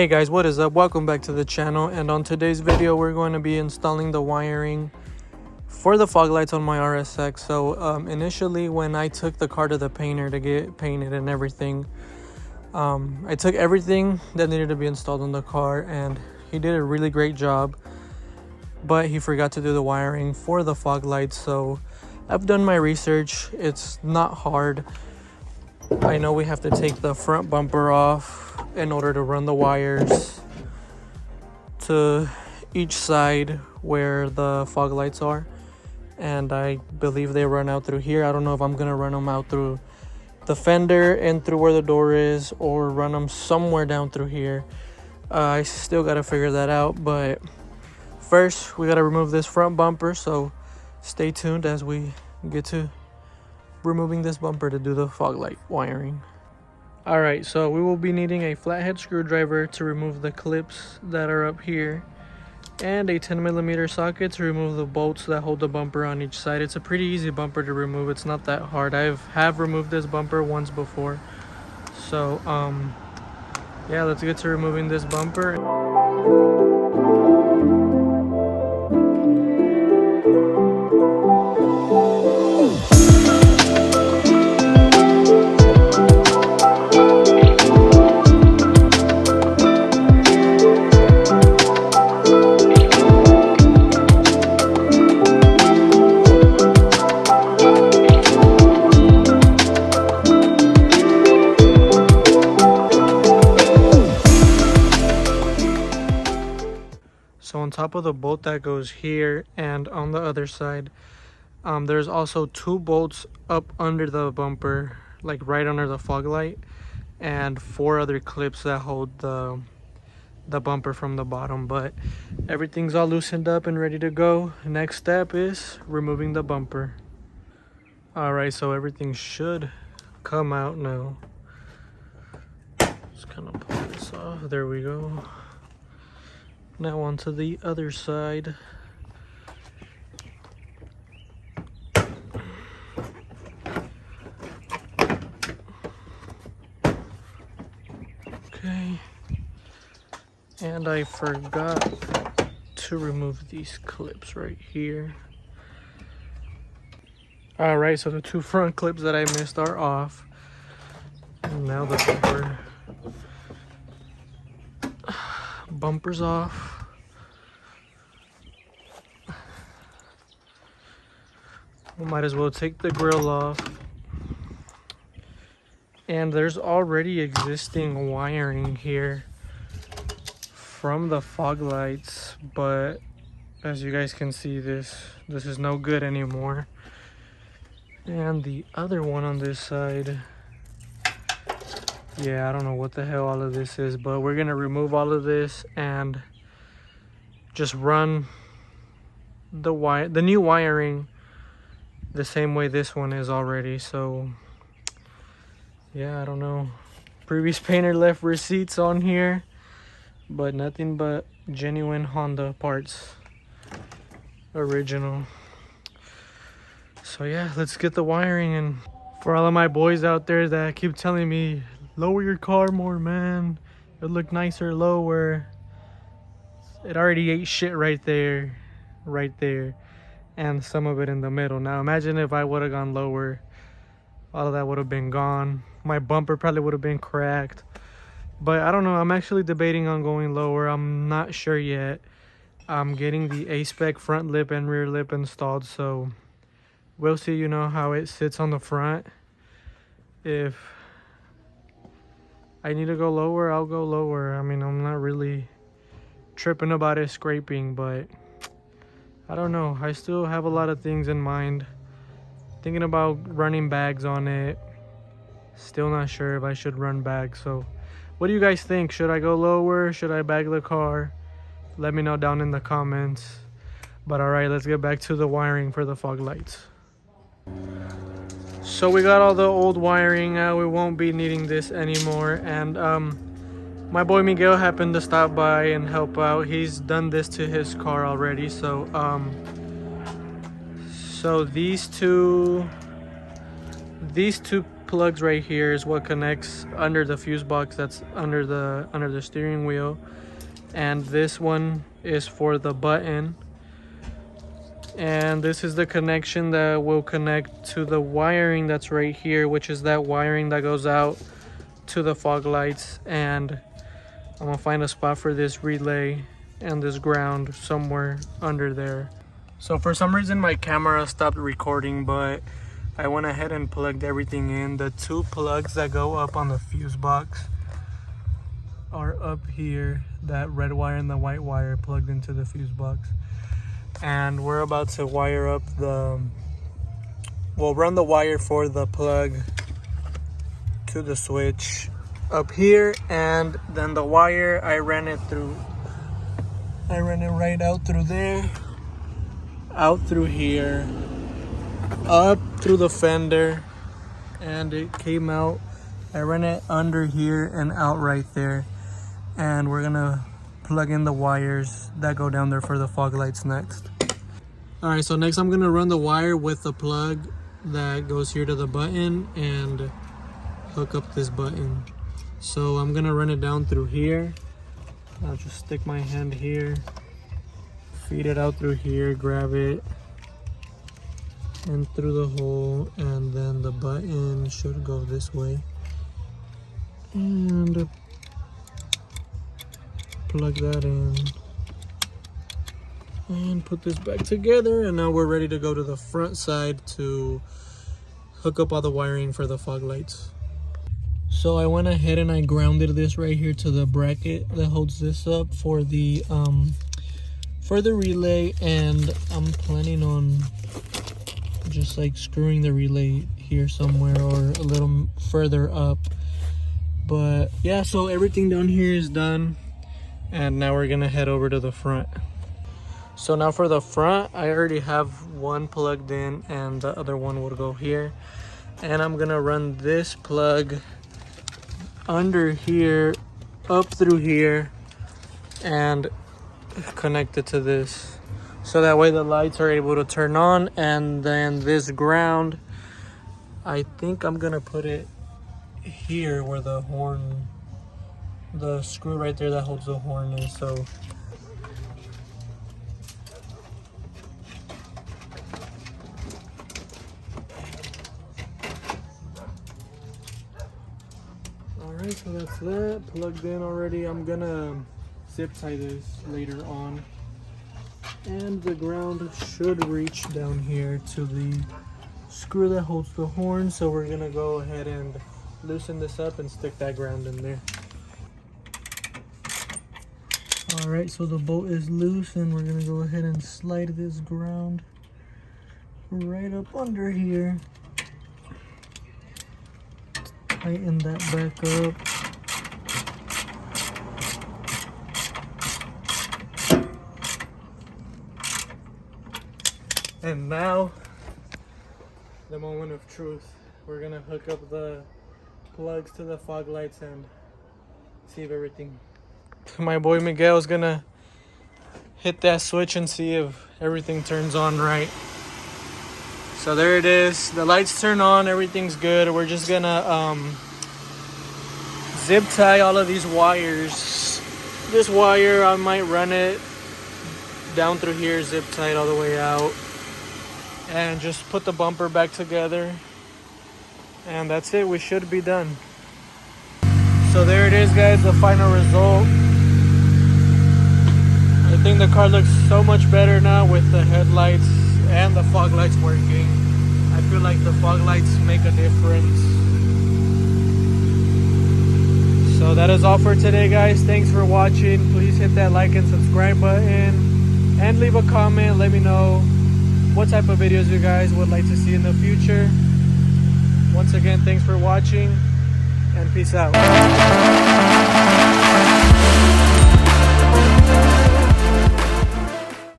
Hey guys, what is up? Welcome back to the channel, and on today's video we're going to be installing the wiring for the fog lights on my RSX. So initially when I took the car to the painter to get painted and everything, I took everything that needed to be installed on the car and he did a really great job, but he forgot to do the wiring for the fog lights. So I've done my research. It's not hard. I know we have to take the front bumper off in order to run the wires to each side where the fog lights are, and I believe they run out through here. I don't know if I'm gonna run them out through the fender and through where the door is, or run them somewhere down through here. I still gotta figure that out, but first we gotta remove this front bumper, so stay tuned as we get to removing this bumper to do the fog light wiring. Alright, so we will be needing a flathead screwdriver to remove the clips that are up here, and a 10mm socket to remove the bolts that hold the bumper on each side. It's a pretty easy bumper to remove. It's not that hard. have removed this bumper once before. So yeah, let's get to removing this bumper. So on top of the bolt that goes here and on the other side, there's also two bolts up under the bumper, like right under the fog light, and 4 other clips that hold the bumper from the bottom. But everything's all loosened up and ready to go. Next step is removing the bumper. Alright, so everything should come out now. Just kind of pull this off. There we go. Now onto the other side. Okay. And I forgot to remove these clips right here. Alright, so the 2 front clips that I missed are off. And now the bumper's off. We might as well take the grill off. And there's already existing wiring here from the fog lights, but as you guys can see, this is no good anymore. And the other one on this side, yeah, I don't know what the hell all of this is, but we're gonna remove all of this and just run the new wiring the same way this one is already. So yeah, I don't know. Previous painter left receipts on here, but nothing but genuine Honda parts, original. So yeah, let's get the wiring. And for all of my boys out there that keep telling me, lower your car more, man, it'll look nicer lower, it already ate shit right there, and some of it in the middle. Now imagine if I would have gone lower, all of that would have been gone. My bumper probably would have been cracked. But I don't know, I'm actually debating on going lower. I'm not sure yet. I'm getting the A-spec front lip and rear lip installed, so we'll see, you know, how it sits on the front. If I need to go lower, I'll go lower. I mean, I'm not really tripping about it scraping, but I don't know. I still have a lot of things in mind. Thinking about running bags on it. Still not sure if I should run bags. So what do you guys think? Should I go lower? Should I bag the car? Let me know down in the comments. But alright, let's get back to the wiring for the fog lights. So we got all the old wiring out. We won't be needing this anymore. And my boy Miguel happened to stop by and help out. He's done this to his car already. So these two plugs right here is what connects under the fuse box that's under the steering wheel, and this one is for the button, and this is the connection that will connect to the wiring that's right here, which is that wiring that goes out to the fog lights. And I'm gonna find a spot for this relay and this ground somewhere under there. So for some reason my camera stopped recording, but I went ahead and plugged everything in. The two plugs that go up on the fuse box are up here, that red wire and the white wire plugged into the fuse box. And we're about to wire up we'll run the wire for the plug to the switch up here, and then the wire I ran it right out through there, out through here, up through the fender, and it came out. I ran it under here and out right there, and we're gonna plug in the wires that go down there for the fog lights next. All right, so next I'm gonna run the wire with the plug that goes here to the button and hook up this button. So I'm gonna run it down through here. I'll just stick my hand here, feed it out through here, grab it, and through the hole, and then the button should go this way. And plug that in and put this back together, and now we're ready to go to the front side to hook up all the wiring for the fog lights. So I went ahead and I grounded this right here to the bracket that holds this up for the relay, and I'm planning on just like screwing the relay here somewhere or a little further up. But yeah, so everything down here is done, and now we're gonna head over to the front. So now for the front, I already have one plugged in and the other one will go here, and I'm gonna run this plug under here, up through here, and connect it to this, so that way the lights are able to turn on. And then this ground, I think I'm gonna put it here where the horn, the screw right there that holds the horn is. So alright, so that's that plugged in already. I'm gonna zip tie this later on, and the ground should reach down here to the screw that holds the horn. So we're gonna go ahead and loosen this up and stick that ground in there. Alright, so the bolt is loose, and we're gonna go ahead and slide this ground right up under here. Tighten that back up. And now, the moment of truth. We're gonna hook up the plugs to the fog lights and see if everything. My boy Miguel is gonna hit that switch and see if everything turns on right. So there it is. The lights turn on, everything's good. We're just gonna zip tie all of these wires. This wire, I might run it down through here, zip tie it all the way out, and just put the bumper back together, and that's it. We should be done. So there it is, guys, the final result. I think the car looks so much better now with the headlights and the fog lights working. I feel like the fog lights make a difference. So that is all for today, guys. Thanks for watching. Please hit that like and subscribe button, and leave a comment. Let me know what type of videos you guys would like to see in the future. Once again, thanks for watching, and peace out.